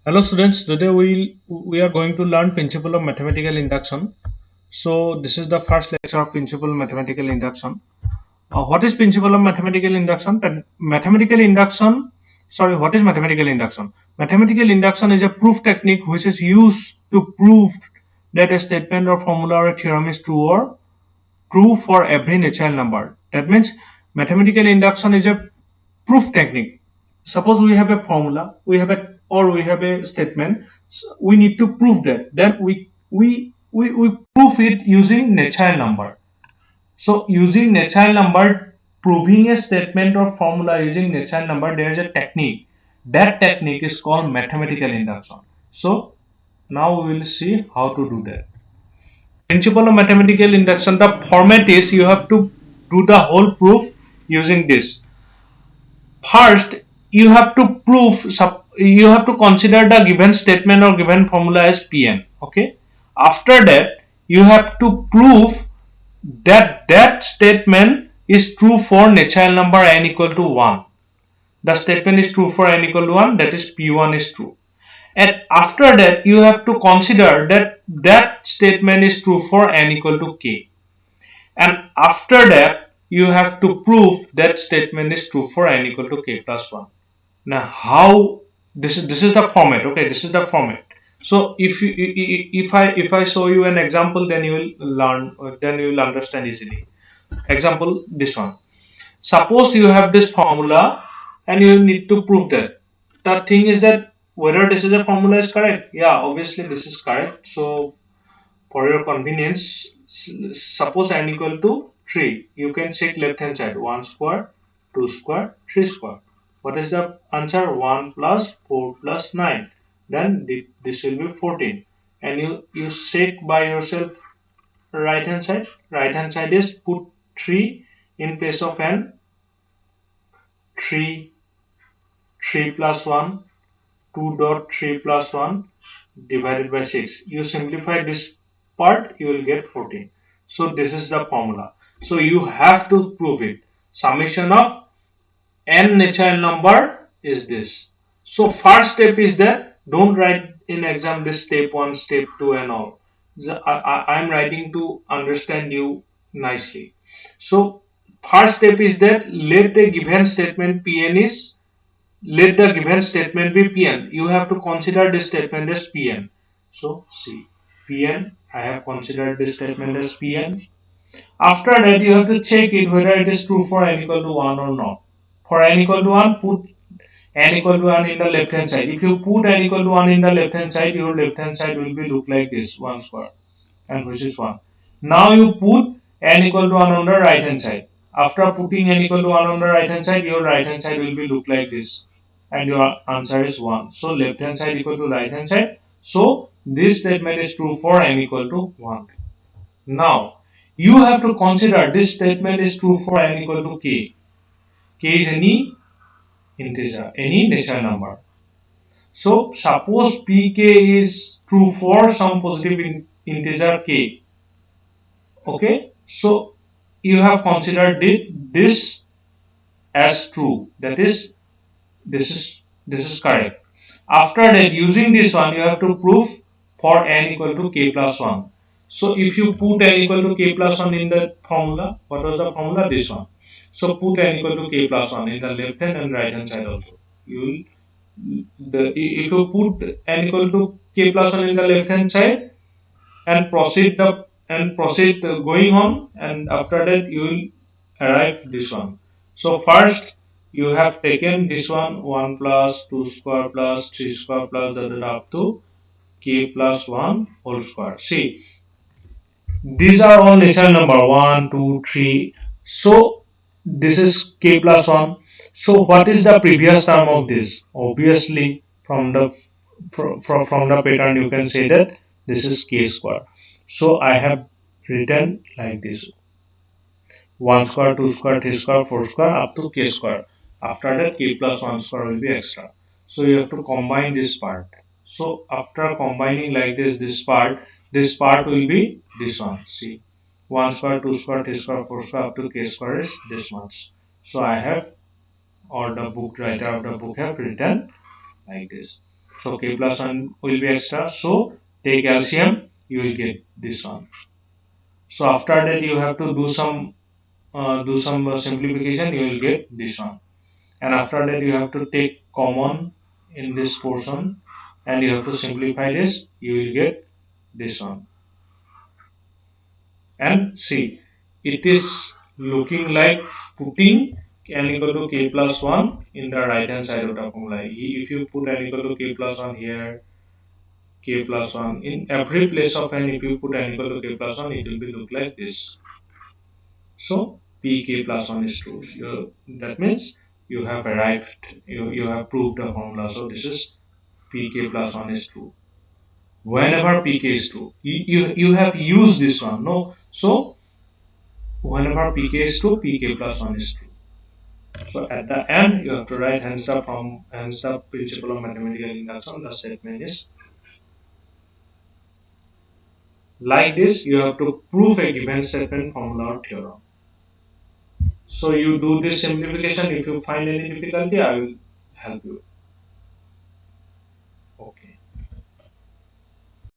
Hello students, today we are going to learn principle of mathematical induction. So this is the first lecture of principle of mathematical induction. What is principle of mathematical induction? What is mathematical induction? Mathematical induction is a proof technique which is used to prove that a statement or formula or a theorem is true or true for every natural number. That means mathematical induction is a proof technique. Suppose we have a formula, we have a statement. So we need to prove that we prove it using natural number. So using natural number, proving a statement or formula using natural number, there is a technique. That technique is called mathematical induction. So now we will see how to do that. Principle of mathematical induction, the format is you have to do the whole proof using this. First, you have to consider the given statement or given formula as Pn. Okay. After that, you have to prove that that statement is true for natural number n equal to 1. The statement is true for n equal to 1, that is P1 is true. And after that, you have to consider that that statement is true for n equal to k. And after that, you have to prove that statement is true for n equal to k plus 1. Now, how this is the format. Okay, this is the format. So if I show you an example, then you will learn. Then you will understand easily. Example, this one. Suppose you have this formula and you need to prove that. The thing is that whether this is a formula is correct. Yeah, obviously this is correct. So for your convenience, suppose n equal to 3. You can check left hand side. 1 square, 2 square, 3 square. What is the answer? 1 plus 4 plus 9. Then this will be 14. And you check by yourself right hand side. Right hand side is put 3 in place of n. 3, 3 plus 1, 2 dot 3 plus 1 divided by 6. You simplify this part, you will get 14. So this is the formula. So you have to prove it. Summation of n natural number is this. So first step is that don't write in exam this step 1, step 2 and all. I am writing to understand you nicely. So first step is that let the given statement Pn is let the given statement be Pn. You have to consider this statement as Pn. So see Pn, I have considered this statement as Pn. After that, you have to check it whether it is true for n equal to 1 or not. For n equal to 1, put n equal to 1 in the left hand side. If you put n equal to 1 in the left hand side, your left hand side will be look like this 1 square, and which is 1. Now you put n equal to 1 on the right hand side. After putting n equal to 1 on the right hand side, your right hand side will be look like this, and your answer is 1. So left hand side equal to right hand side. So this statement is true for n equal to 1. Now you have to consider this statement is true for n equal to k. K is any integer, any natural number. So suppose pk is true for some positive integer k. Okay, so you have considered this as true. That is, this is correct. After that, using this one, you have to prove for n equal to k plus 1. So if you put n equal to k plus 1 in the formula, what was the formula? This one. So put n equal to k plus 1 in the left hand and right hand side also. You will if you put n equal to k plus 1 in the left hand side and proceed going on, and after that you will arrive this one. So first you have taken this one 1 plus 2 square plus 3 square plus up to k plus 1 whole square. See, these are all natural number 1, 2, 3. So this is k plus 1. So what is the previous term of this? Obviously from the pattern you can say that this is k square. So I have written like this 1 square, 2 square, 3 square, 4 square up to k square. After that k plus 1 square will be extra. So you have to combine this part. So after combining like this part will be this one. See, 1 square, 2 square, 3 square, 4 square up to k square is this much. So I have, or the book writer of the book have written like this. So k plus 1 will be extra. So take LCM, you will get this one. So after that you have to do some simplification, you will get this one. And after that you have to take common in this portion and you have to simplify this, you will get this one. And see, it is looking like putting n equal to k plus 1 in the right hand side of the formula. If you put n equal to k plus 1 here, k plus 1 in every place of n, if you put n equal to k plus 1, it will be look like this. So pk plus 1 is true. That means you have arrived, you have proved the formula. So this is pk plus 1 is true. Whenever pk is true, you have used this one, no? So whenever pk is true, pk plus 1 is true. So at the end, you have to write hence the principle of mathematical induction. The statement is like this. You have to prove a given statement, formula, or theorem. So you do this simplification. If you find any difficulty, I will help you.